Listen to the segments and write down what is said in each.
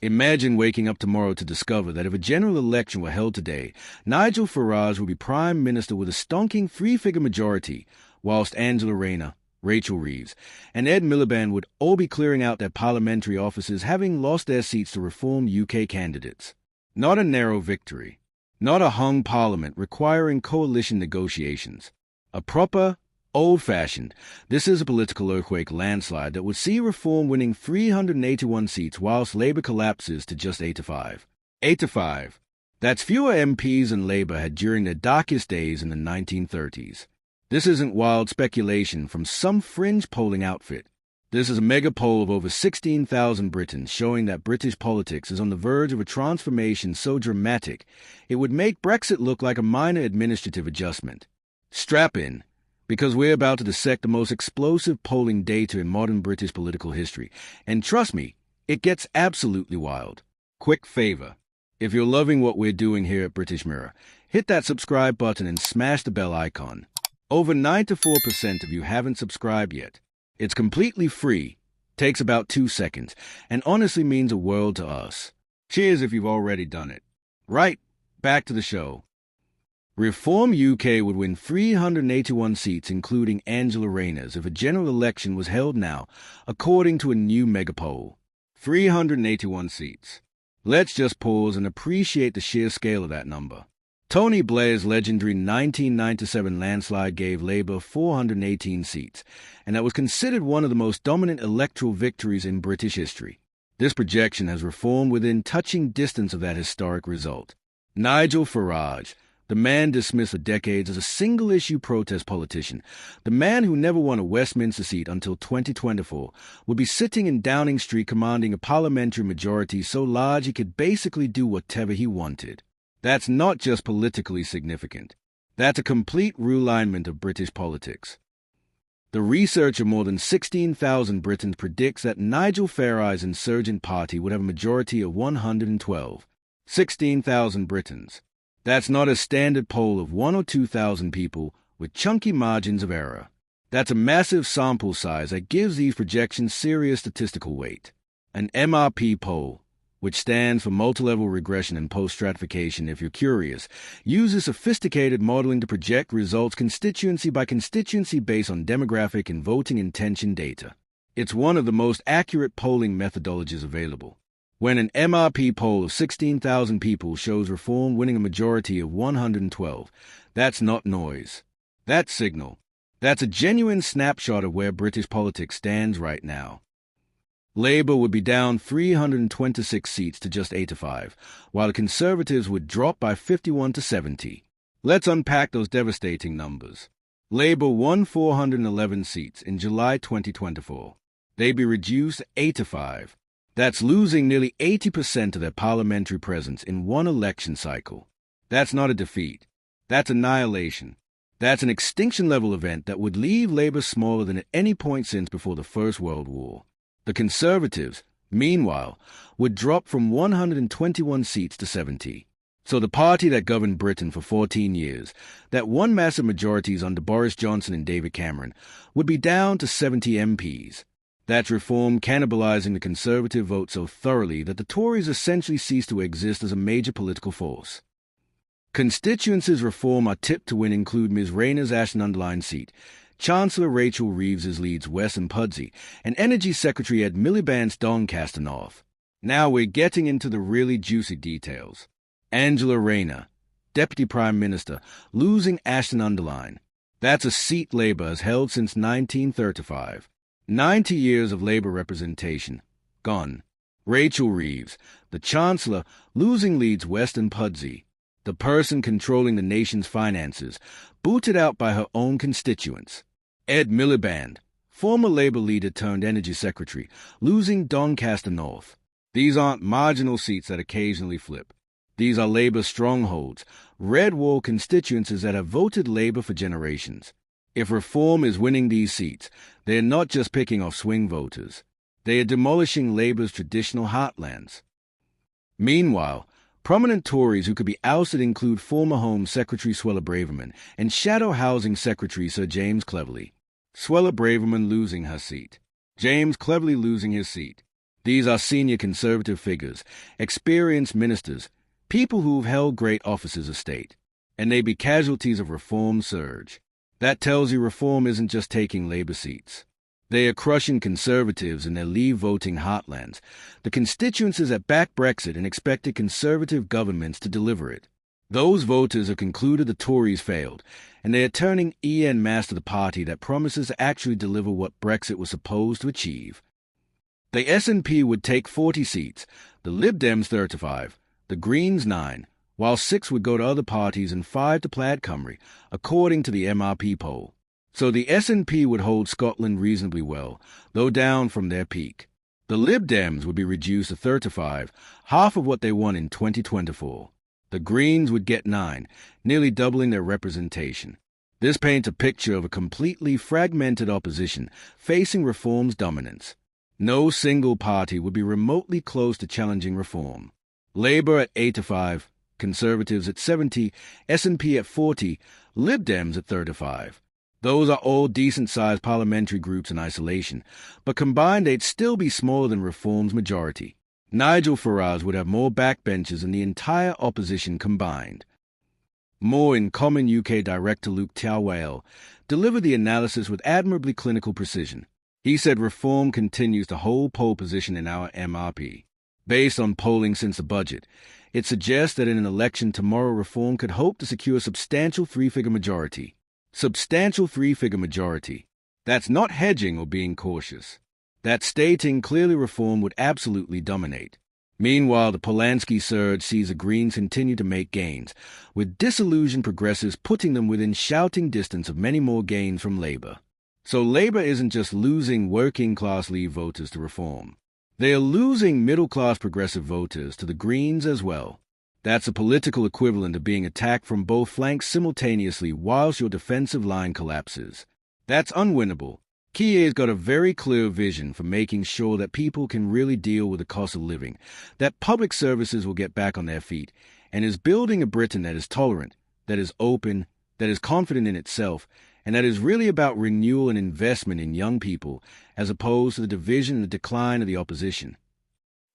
Imagine waking up tomorrow to discover that if a general election were held today, Nigel Farage would be Prime Minister with a stonking three-figure majority, whilst Angela Rayner, Rachel Reeves, and Ed Miliband would all be clearing out their parliamentary offices, having lost their seats to Reform UK candidates. Not a narrow victory. Not a hung parliament requiring coalition negotiations. A proper, old-fashioned, this is a political earthquake landslide that would see Reform winning 381 seats whilst Labour collapses to just 85. 85. That's fewer MPs than Labour had during their darkest days in the 1930s. This isn't wild speculation from some fringe polling outfit. This is a mega poll of over 16,000 Britons showing that British politics is on the verge of a transformation so dramatic it would make Brexit look like a minor administrative adjustment. Strap in, because we're about to dissect the most explosive polling data in modern British political history. And trust me, it gets absolutely wild. Quick favor. If you're loving what we're doing here at British Mirror, hit that subscribe button and smash the bell icon. Over 94% of you haven't subscribed yet. It's completely free, takes about 2 seconds, and honestly means a world to us. Cheers if you've already done it. Right, back to the show. Reform UK would win 381 seats, including Angela Rayner's, if a general election was held now, according to a new mega poll. 381 seats. Let's just pause and appreciate the sheer scale of that number. Tony Blair's legendary 1997 landslide gave Labour 418 seats, and that was considered one of the most dominant electoral victories in British history. This projection has Reform within touching distance of that historic result. Nigel Farage, the man dismissed for decades as a single-issue protest politician, the man who never won a Westminster seat until 2024, would be sitting in Downing Street commanding a parliamentary majority so large he could basically do whatever he wanted. That's not just politically significant. That's a complete realignment of British politics. The research of more than 16,000 Britons predicts that Nigel Farage's insurgent party would have a majority of 112. 16,000 Britons. That's not a standard poll of 1,000 or 2,000 people with chunky margins of error. That's a massive sample size that gives these projections serious statistical weight. An MRP poll, which stands for multi-level regression and post-stratification if you're curious, uses sophisticated modeling to project results constituency by constituency based on demographic and voting intention data. It's one of the most accurate polling methodologies available. When an MRP poll of 16,000 people shows Reform winning a majority of 112, that's not noise. That's signal. That's a genuine snapshot of where British politics stands right now. Labour would be down 326 seats to just 85, while the Conservatives would drop by 51 to 70. Let's unpack those devastating numbers. Labour won 411 seats in July 2024. They'd be reduced to 85. That's losing nearly 80% of their parliamentary presence in one election cycle. That's not a defeat. That's annihilation. That's an extinction-level event that would leave Labour smaller than at any point since before the First World War. The Conservatives, meanwhile, would drop from 121 seats to 70. So the party that governed Britain for 14 years, that won massive majorities under Boris Johnson and David Cameron, would be down to 70 MPs. That's Reform cannibalizing the Conservative vote so thoroughly that the Tories essentially cease to exist as a major political force. Constituencies Reform are tipped to win include Ms Rayner's Ashton-under-Lyne seat, Chancellor Rachel Reeves' Leeds West and Pudsey, and Energy Secretary Ed Miliband's Doncaster North. Now we're getting into the really juicy details. Angela Rayner, Deputy Prime Minister, losing Ashton-under-Lyne. That's a seat Labour has held since 1935. 90 years of Labour representation, gone. Rachel Reeves, the Chancellor, losing Leeds West and Pudsey. The person controlling the nation's finances, booted out by her own constituents. Ed Miliband, former Labour leader turned Energy Secretary, losing Doncaster North. These aren't marginal seats that occasionally flip. These are Labour strongholds, red wall constituencies that have voted Labour for generations. If Reform is winning these seats, they are not just picking off swing voters. They are demolishing Labour's traditional heartlands. Meanwhile, prominent Tories who could be ousted include former Home Secretary Suella Braverman and Shadow Housing Secretary Sir James Cleverly. Suella Braverman losing her seat. James Cleverly losing his seat. These are senior Conservative figures, experienced ministers, people who've held great offices of state, and they be casualties of Reform's surge. That tells you Reform isn't just taking Labour seats. They are crushing Conservatives in their Leave-voting heartlands, the constituencies that back Brexit and expected Conservative governments to deliver it. Those voters have concluded the Tories failed, and they are turning en masse to the party that promises to actually deliver what Brexit was supposed to achieve. The SNP would take 40 seats, the Lib Dems 35, the Greens 9, while 6 would go to other parties and 5 to Plaid Cymru, according to the MRP poll. So the SNP would hold Scotland reasonably well, though down from their peak. The Lib Dems would be reduced to 35, half of what they won in 2024. The Greens would get 9, nearly doubling their representation. This paints a picture of a completely fragmented opposition facing Reform's dominance. No single party would be remotely close to challenging Reform. Labour at 85, Conservatives at 70, SNP at 40, Lib Dems at 35. Those are all decent-sized parliamentary groups in isolation, but combined they'd still be smaller than Reform's majority. Nigel Farage would have more backbenchers than the entire opposition combined. More in Common UK director Luke Tawale delivered the analysis with admirably clinical precision. He said Reform continues to hold pole position in our MRP. Based on polling since the budget, it suggests that in an election tomorrow Reform could hope to secure a substantial three-figure majority. Substantial three-figure majority. That's not hedging or being cautious. That's stating clearly Reform would absolutely dominate. Meanwhile, the Polanski surge sees the Greens continue to make gains, with disillusioned progressives putting them within shouting distance of many more gains from Labour. So Labour isn't just losing working-class Leave voters to Reform. They are losing middle-class progressive voters to the Greens as well. That's a political equivalent of being attacked from both flanks simultaneously whilst your defensive line collapses. That's unwinnable. Keir's got a very clear vision for making sure that people can really deal with the cost of living, that public services will get back on their feet, and is building a Britain that is tolerant, that is open, that is confident in itself, and that is really about renewal and investment in young people, as opposed to the division and the decline of the opposition.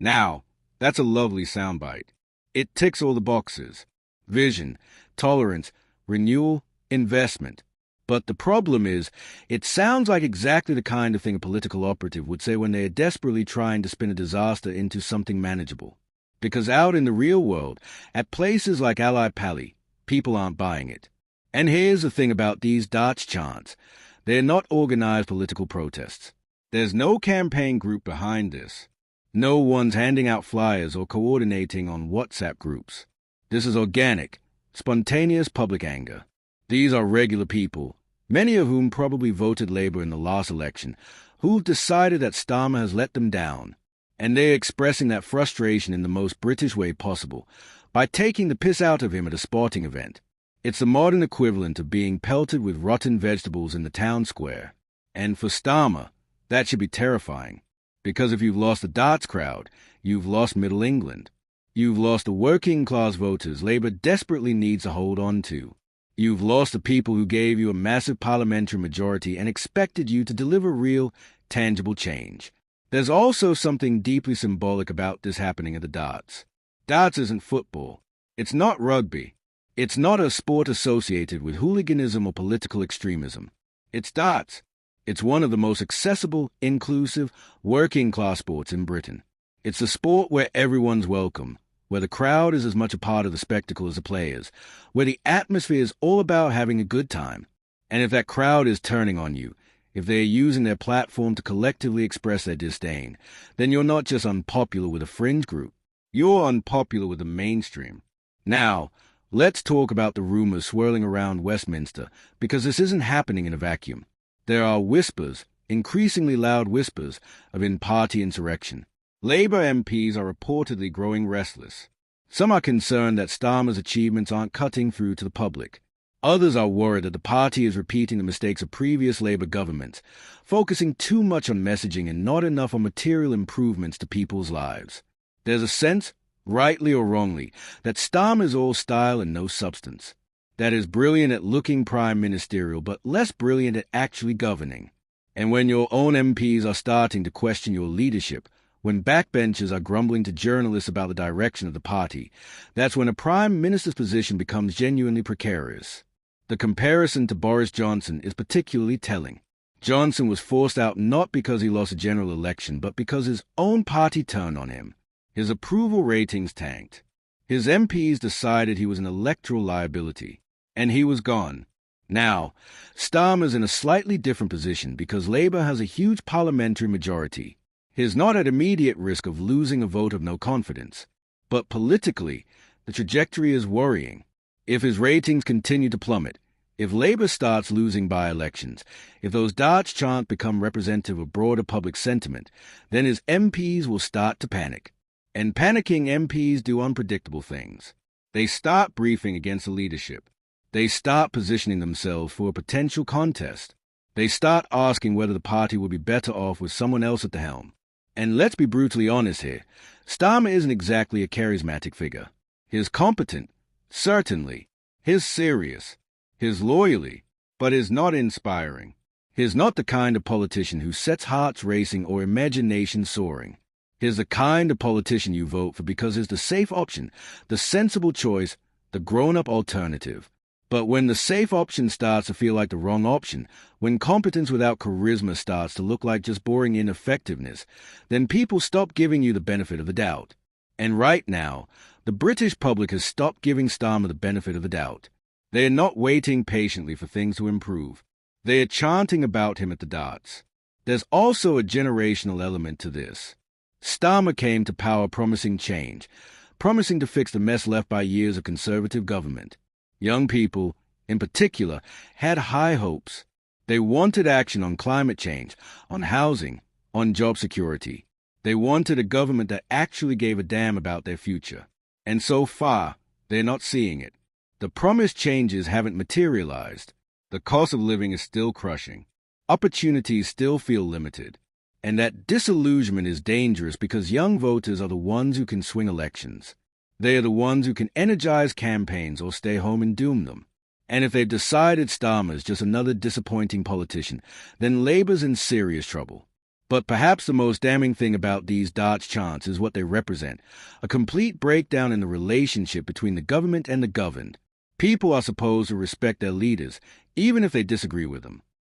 Now, that's a lovely soundbite. It ticks all the boxes. Vision, tolerance, renewal, investment. But the problem is, it sounds like exactly the kind of thing a political operative would say when they are desperately trying to spin a disaster into something manageable. Because out in the real world, at places like Ally Pally, people aren't buying it. And here's the thing about these darts chants. They're not organized political protests. There's no campaign group behind this. No one's handing out flyers or coordinating on WhatsApp groups. This is organic, spontaneous public anger. These are regular people, many of whom probably voted Labour in the last election, who've decided that Starmer has let them down. And they're expressing that frustration in the most British way possible, by taking the piss out of him at a sporting event. It's the modern equivalent of being pelted with rotten vegetables in the town square. And for Starmer, that should be terrifying. Because if you've lost the darts crowd, you've lost Middle England. You've lost the working-class voters Labour desperately needs to hold on to. You've lost the people who gave you a massive parliamentary majority and expected you to deliver real, tangible change. There's also something deeply symbolic about this happening at the darts. Darts isn't football. It's not rugby. It's not a sport associated with hooliganism or political extremism. It's darts. It's one of the most accessible, inclusive, working-class sports in Britain. It's a sport where everyone's welcome, where the crowd is as much a part of the spectacle as the players, where the atmosphere is all about having a good time. And if that crowd is turning on you, if they are using their platform to collectively express their disdain, then you're not just unpopular with a fringe group. You're unpopular with the mainstream. Now, let's talk about the rumors swirling around Westminster, because this isn't happening in a vacuum. There are whispers, increasingly loud whispers, of in-party insurrection. Labour MPs are reportedly growing restless. Some are concerned that Starmer's achievements aren't cutting through to the public. Others are worried that the party is repeating the mistakes of previous Labour governments, focusing too much on messaging and not enough on material improvements to people's lives. There's a sense, rightly or wrongly, that Starmer is all style and no substance. That is brilliant at looking prime ministerial, but less brilliant at actually governing. And when your own MPs are starting to question your leadership, when backbenchers are grumbling to journalists about the direction of the party, that's when a prime minister's position becomes genuinely precarious. The comparison to Boris Johnson is particularly telling. Johnson was forced out not because he lost a general election, but because his own party turned on him. His approval ratings tanked. His MPs decided he was an electoral liability, and he was gone. Now, Starmer's in a slightly different position because Labour has a huge parliamentary majority. He's not at immediate risk of losing a vote of no confidence. But politically, the trajectory is worrying. If his ratings continue to plummet, if Labour starts losing by-elections, if those darts chants become representative of broader public sentiment, then his MPs will start to panic. And panicking MPs do unpredictable things. They start briefing against the leadership. They start positioning themselves for a potential contest. They start asking whether the party will be better off with someone else at the helm. And let's be brutally honest here, Starmer isn't exactly a charismatic figure. He's competent, certainly. He's serious. He's loyally, but is not inspiring. He's not the kind of politician who sets hearts racing or imagination soaring. He's the kind of politician you vote for because he's the safe option, the sensible choice, the grown-up alternative. But when the safe option starts to feel like the wrong option, when competence without charisma starts to look like just boring ineffectiveness, then people stop giving you the benefit of the doubt. And right now, the British public has stopped giving Starmer the benefit of the doubt. They are not waiting patiently for things to improve. They are chanting about him at the darts. There's also a generational element to this. Starmer came to power promising change, promising to fix the mess left by years of Conservative government. Young people, in particular, had high hopes. They wanted action on climate change, on housing, on job security. They wanted a government that actually gave a damn about their future. And so far, they're not seeing it. The promised changes haven't materialized. The cost of living is still crushing. Opportunities still feel limited. And that disillusionment is dangerous because young voters are the ones who can swing elections. They are the ones who can energize campaigns or stay home and doom them. And if they've decided Starmer's just another disappointing politician, then Labour's in serious trouble. But perhaps the most damning thing about these darts chants is what they represent, a complete breakdown in the relationship between the government and the governed. People are supposed to respect their leaders, even if they disagree with them.